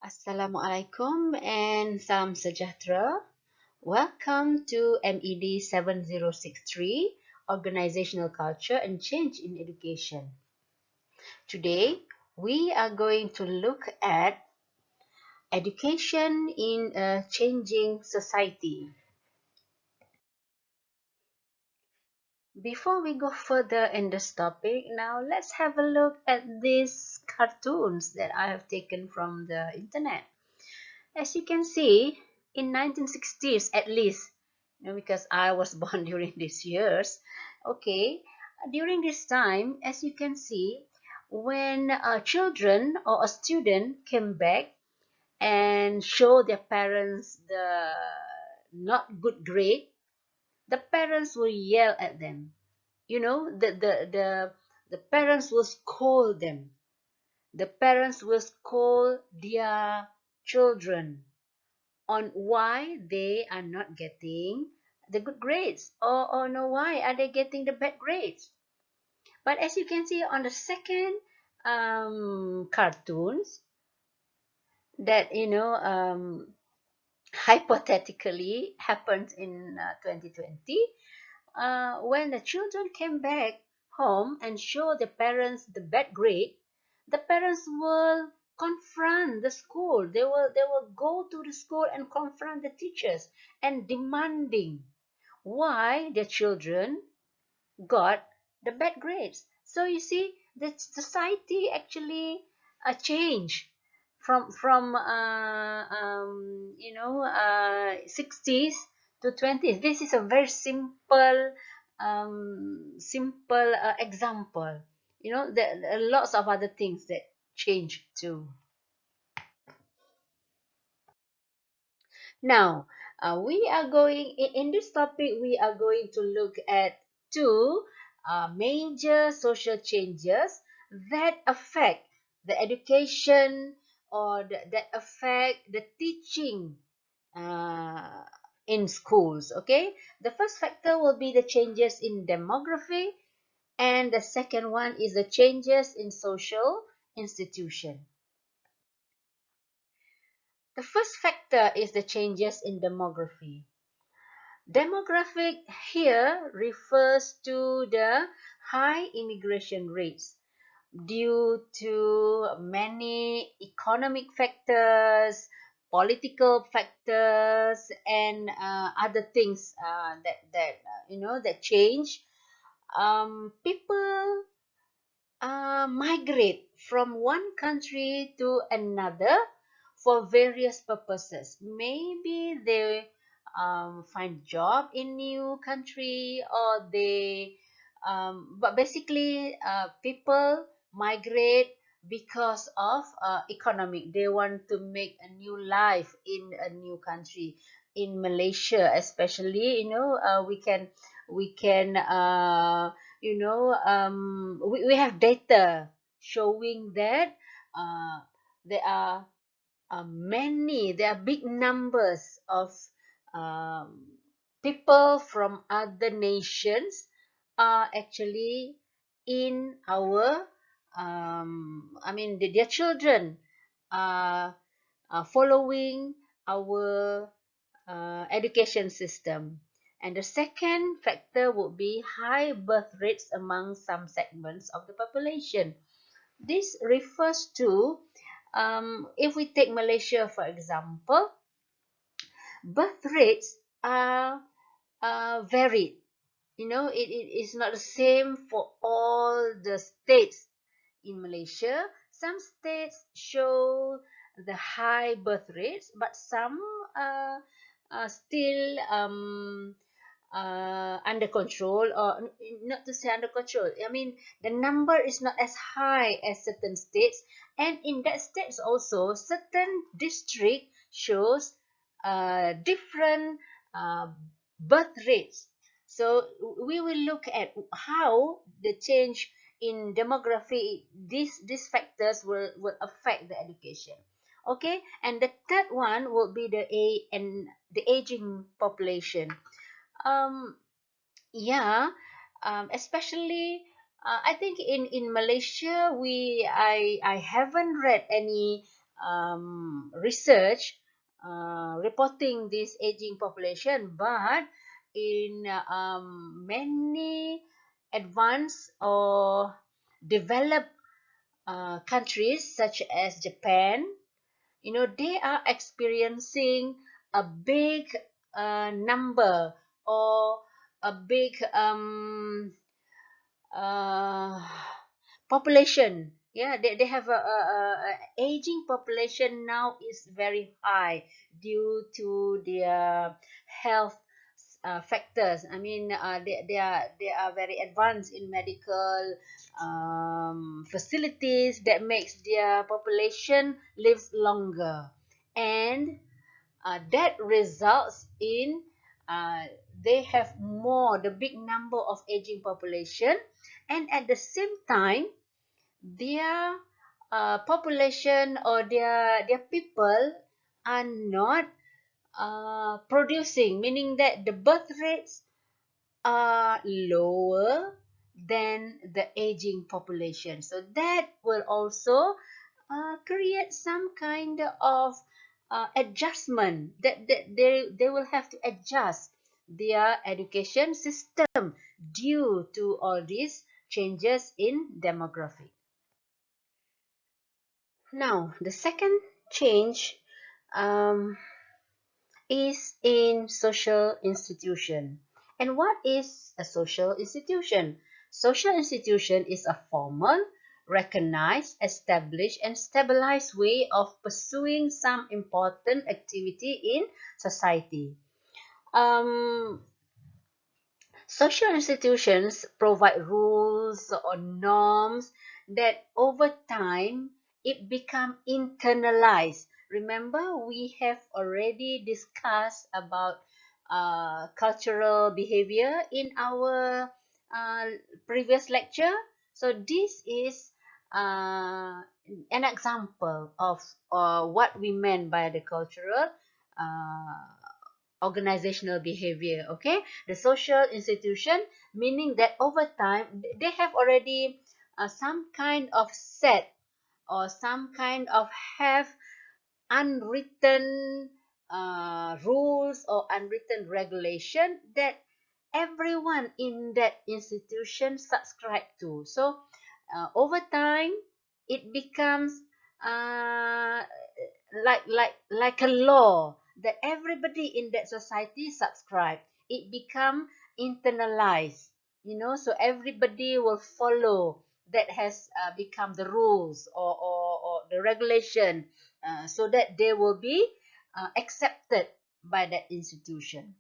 Assalamualaikum and salam sejahtera. Welcome to MED 7063, Organizational Culture and Change in Education. Today, we are going to look at education in a changing society. Before we go further in this topic, now let's have a look at these cartoons that I have taken from the internet. As you can see, in 1960s at least, because I was born during these years, okay, during this time, as you can see, when children or a student came back and show their parents the not good grade, the parents will yell at them. The parents will scold them. The parents will scold their children on why they are not getting the good grades, or no, why are they getting the bad grades. But as you can see on the second cartoons, that hypothetically happened in 2020, when the children came back home and show the parents the bad grade, the parents will confront the school. They will go to the school and confront the teachers and demanding why the children got the bad grades. So you see, the society actually changed from 60s to 20s. This is a very simple example. There are lots of other things that change too. Now, we are going in this topic. We are going to look at two major social changes that affect the education, or that affect the teaching uh, in schools. Okay, the first factor will be the changes in demography, and the second one is the changes in social institution. The first factor is the changes in demography. Demographic here refers to the high immigration rates due to many economic factors, political factors, and other things that change. People migrate from one country to another for various purposes. Maybe they find job in new country, or but basically, people migrate because of economic. They want to make a new life in a new country. In Malaysia, especially, we can we have data showing that uh, there are there are big numbers of um, people from other nations are actually in our their children are, following our education system. And the second factor would be high birth rates among some segments of the population. This refers to, if we take Malaysia for example, birth rates are varied. It is not the same for all the states in Malaysia. Some states show the high birth rates, but some are still under control, or not to say under control. I mean, the number is not as high as certain states, and in that states also, certain district shows different uh, birth rates. So we will look at how the change in demography, these factors will affect the education. Okay, and the third one will be the aging population. um yeah, especially, I think in Malaysia, I haven't read any research reporting this aging population, but in many advanced or developed countries such as Japan, they are experiencing a big number, or a big uh, population. Yeah, they have a aging population now is very high due to their health factors. I mean, they are very advanced in medical facilities that makes their population lives longer, and that results in uh, they have more the big number of aging population, and at the same time their population, or their people are not producing, meaning that the birth rates are lower than the aging population. So that will also create some kind of adjustment, that they will have to adjust their education system due to all these changes in demography. Now, the second change um, is in social institution. And what is a social institution? Social institution is a formal, recognized, established, and stabilized way of pursuing some important activity in society. Um, Social institutions provide rules or norms that over time it become internalized. Remember, we have already discussed about cultural behavior in our uh, previous lecture. So this is an example of what we meant by the cultural uh, organizational behavior. Okay, the social institution, meaning that over time they have already some kind of set, or some kind of have unwritten rules or unwritten regulation that everyone in that institution subscribe to. So over time it becomes uh, like a law that everybody in that society subscribe. It become internalized, so everybody will follow. That has become the rules, or the regulation, so that they will be accepted by that institution.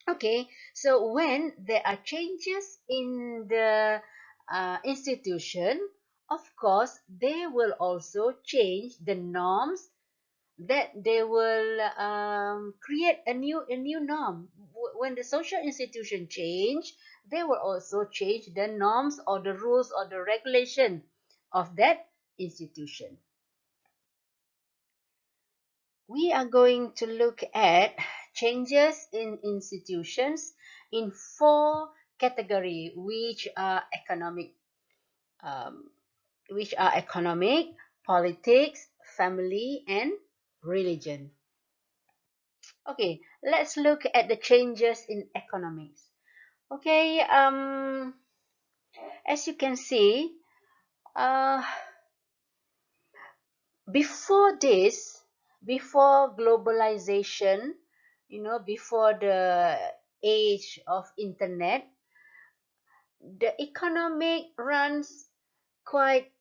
Okay, so when there are changes in the institution, of course they will also change the norms, that they will create a new norm. When the social institution change, they will also change the norms, or the rules, or the regulation of that institution. We are going to look at changes in institutions in four category, um, which are economic, politics, family, and religion. Okay, let's look at the changes in economics. Okay, as you can see, uh, before this, before globalization, before the age of internet, the economic runs quite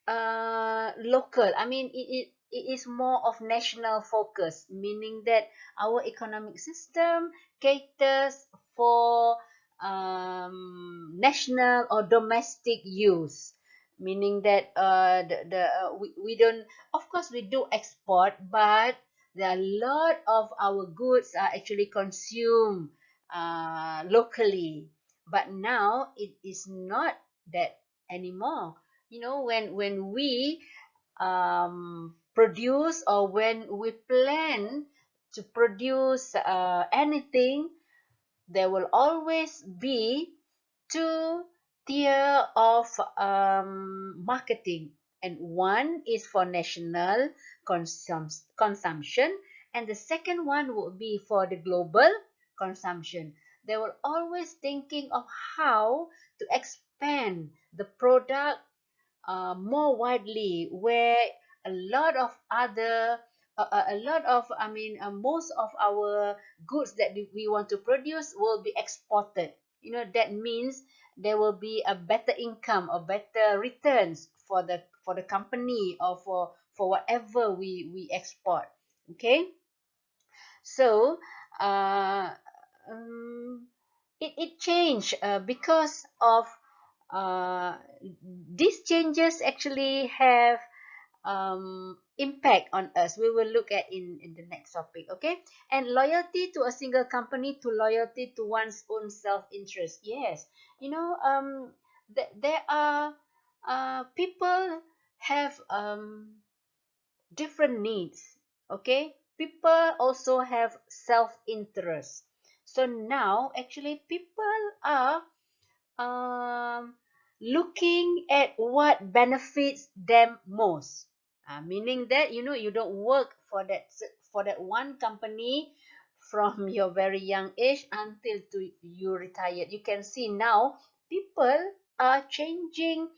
local. I mean, it is more of national focus, meaning that our economic system caters for national or domestic use, meaning that we don't, of course we do export, but there are a lot of our goods are actually consumed locally. But now it is not that anymore. When we produce, or when we plan to produce anything, there will always be two tier of marketing. and one is for national consumption, and the second one would be for the global consumption. They were always thinking of how to expand the product more widely, where a lot of other a lot of most of our goods that we want to produce will be exported. That means there will be a better income or better returns for the company, or for whatever we export. Okay. So uh, um, it changed because of uh, these changes actually have impact on us. We will look at in the next topic. Okay. And loyalty to a single company to loyalty to one's own self-interest. Yes. There are people have different needs. Okay. People also have self-interest. So now actually people are um, looking at what benefits them most. Meaning that you don't work for that one company from your very young age until you retired. You can see now people are changing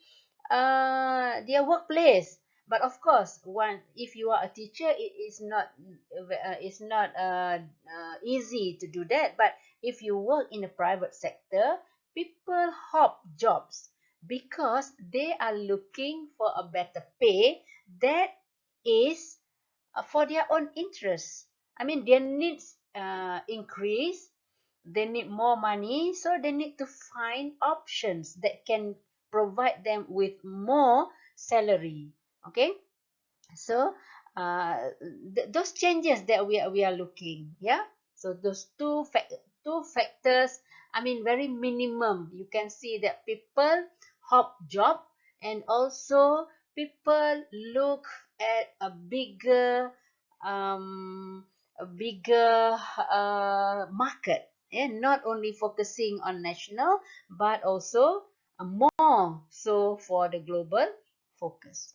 their workplace. But of course, one if you are a teacher, it is not easy to do that. But if you work in the private sector, people hop jobs because they are looking for a better pay that is for their own interests. I mean, their needs increase, they need more money, so they need to find options that can provide them with more salary. Okay. So those changes that we are looking, yeah. So those two factors, I mean, very minimum. You can see that people hop job, and also people look at a bigger market, and not only focusing on national, but also more so for the global focus.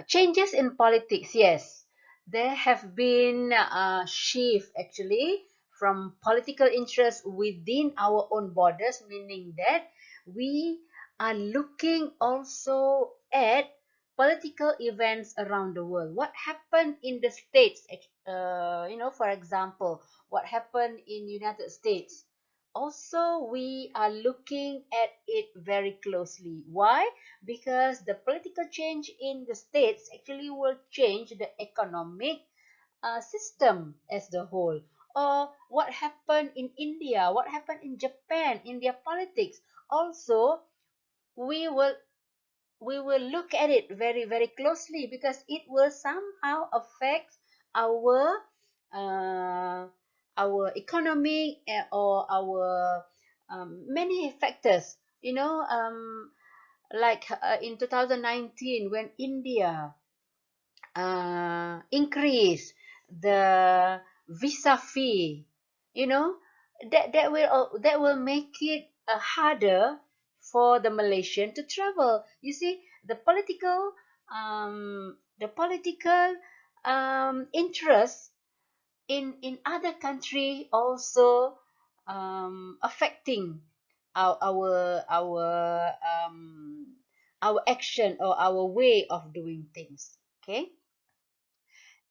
Changes in politics, yes. There have been a shift actually from political interest within our own borders, meaning that we are looking also at political events around the world. What happened in the States, for example, what happened in United States. Also, we are looking at it very closely. Why? Because the political change in the states actually will change the economic system as the whole. Or what happened in India, what happened in Japan, in their politics. Also, we will we will look at it very very closely, because it will somehow affect our uh, our economy, or our many factors. Like in 2019, when India increase the visa fee, you know that will make it harder for the Malaysian to travel. You see, the political interest in other country also affecting our action, or our way of doing things. Okay.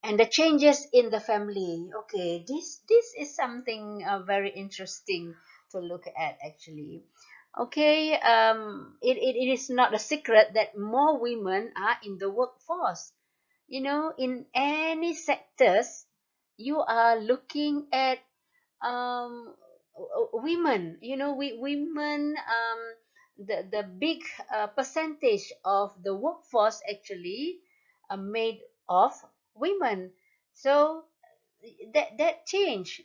And the changes in the family. Okay, this is something very interesting to look at actually. Okay. It is not a secret that more women are in the workforce. In any sectors, you are looking at women. Women, the big percentage of the workforce actually made of women. So that change,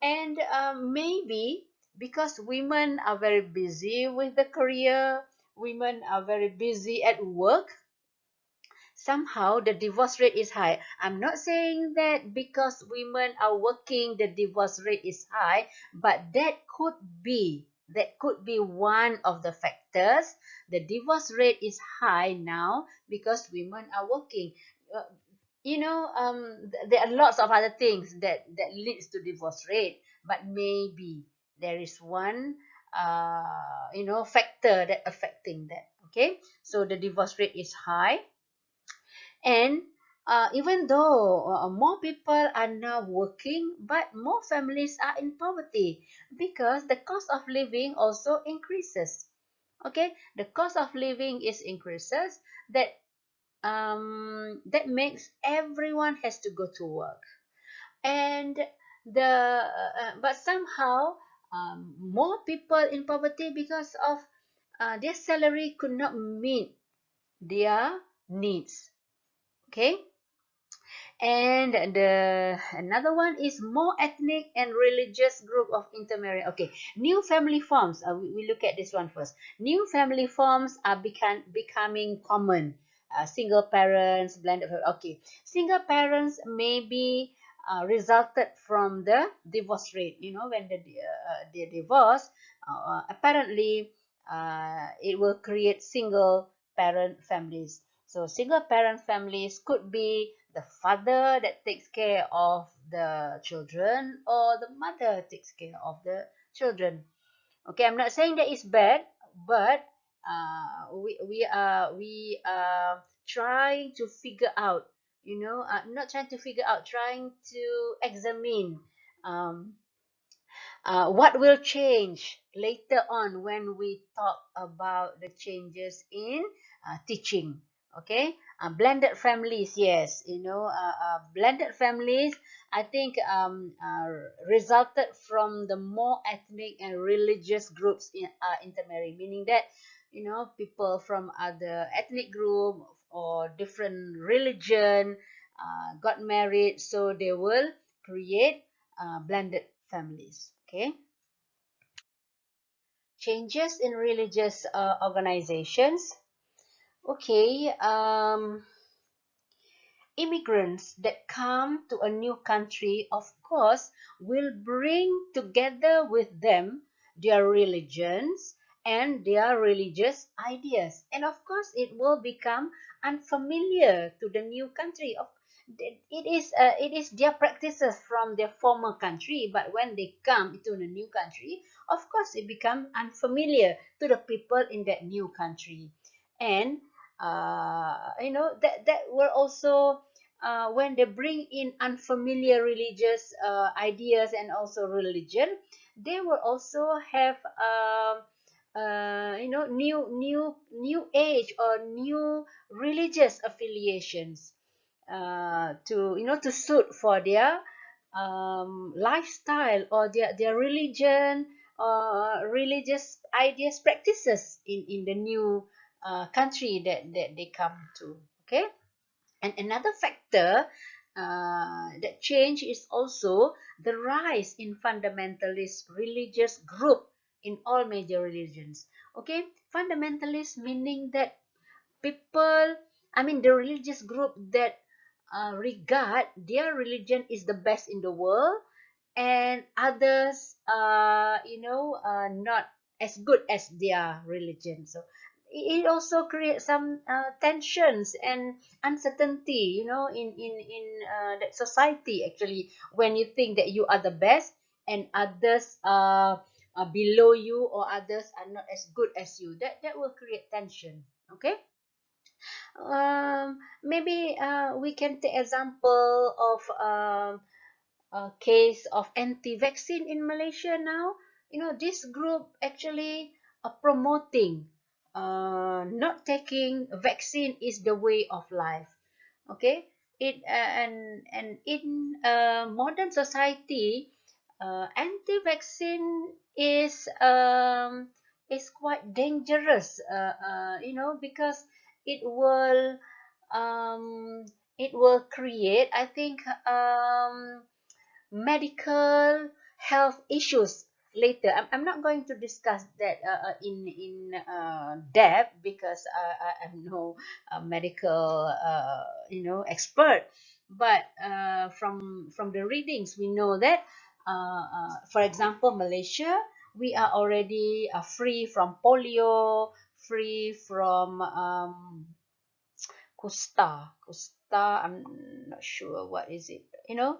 and maybe because women are very busy with the career, women are very busy at work, somehow the divorce rate is high. I'm not saying that because women are working, the divorce rate is high, but that could be. That could be one of the factors. The divorce rate is high now because women are working. Uh, there are lots of other things that leads to divorce rate, but maybe there is one factor that affecting that. Okay, so the divorce rate is high. And even though more people are now working, but more families are in poverty because the cost of living also increases. Okay, the cost of living is increases. That makes everyone has to go to work. And but somehow more people in poverty because of their salary could not meet their needs. Okay. And the another one is more ethnic and religious group of intermarried. Okay, new family forms. We look at this one first. New family forms are becoming common. Single parents, blended. Okay, single parents may be resulted from the divorce rate. When the divorce, apparently, it will create single parent families. So single parent families could be the father that takes care of the children, or the mother takes care of the children. Okay, I'm not saying that it's bad, but we are trying to figure out, not trying to figure out, trying to examine um, what will change later on when we talk about the changes in teaching. Okay, blended families, yes, blended families, I think, resulted from the more ethnic and religious groups intermarrying, meaning that people from other ethnic group or different religion got married, so they will create blended families. Okay, changes in religious organizations. Okay, immigrants that come to a new country, of course, will bring together with them their religions and their religious ideas. And of course, it will become unfamiliar to the new country. It is their practices from their former country, but when they come to the new country, of course, it becomes unfamiliar to the people in that new country. And that will also, when they bring in unfamiliar religious ideas and also religion, they will also have new age or new religious affiliations to suit for their lifestyle or their religion or religious ideas practices in the new country that they come to. Okay. And another factor that change is also the rise in fundamentalist religious group in all major religions. Okay, fundamentalist meaning that people, I mean the religious group that regard their religion is the best in the world, and others not as good as their religion. So it also creates some tensions and uncertainty, in that society, actually, when you think that you are the best and others are below you, or others are not as good as you, that will create tension. Okay. Maybe we can take example of a case of anti-vaccine in Malaysia now. This group actually are promoting not taking vaccine is the way of life. Okay, and in modern society, anti-vaccine is quite dangerous. Because it will um, it will create, I think, medical health issues later. I'm not going to discuss that in depth because I'm no medical expert. But from the readings, we know that, for example, Malaysia we are already free from polio, free from kusta. I'm not sure what is it. In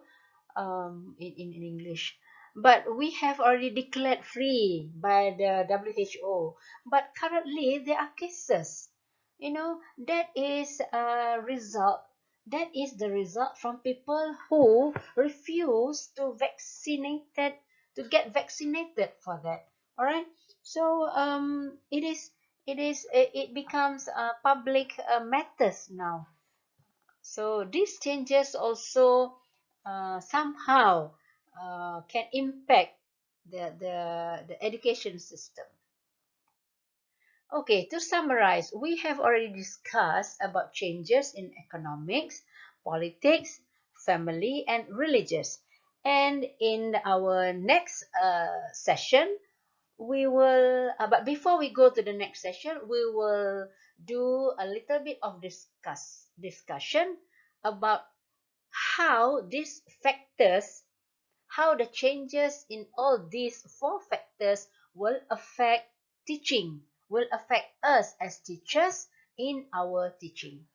English. But we have already declared free by the WHO. But currently there are cases. That is a result. That is the result from people who refuse to get vaccinated for that. All right. So it becomes public matters now. So these changes also somehow can impact the education system. Okay, to summarize, we have already discussed about changes in economics, politics, family, and religious. And in our next session, we will, but before we go to the next session, we will do a little bit of discussion about how these factors, how the changes in all these four factors will affect teaching, will affect us as teachers in our teaching.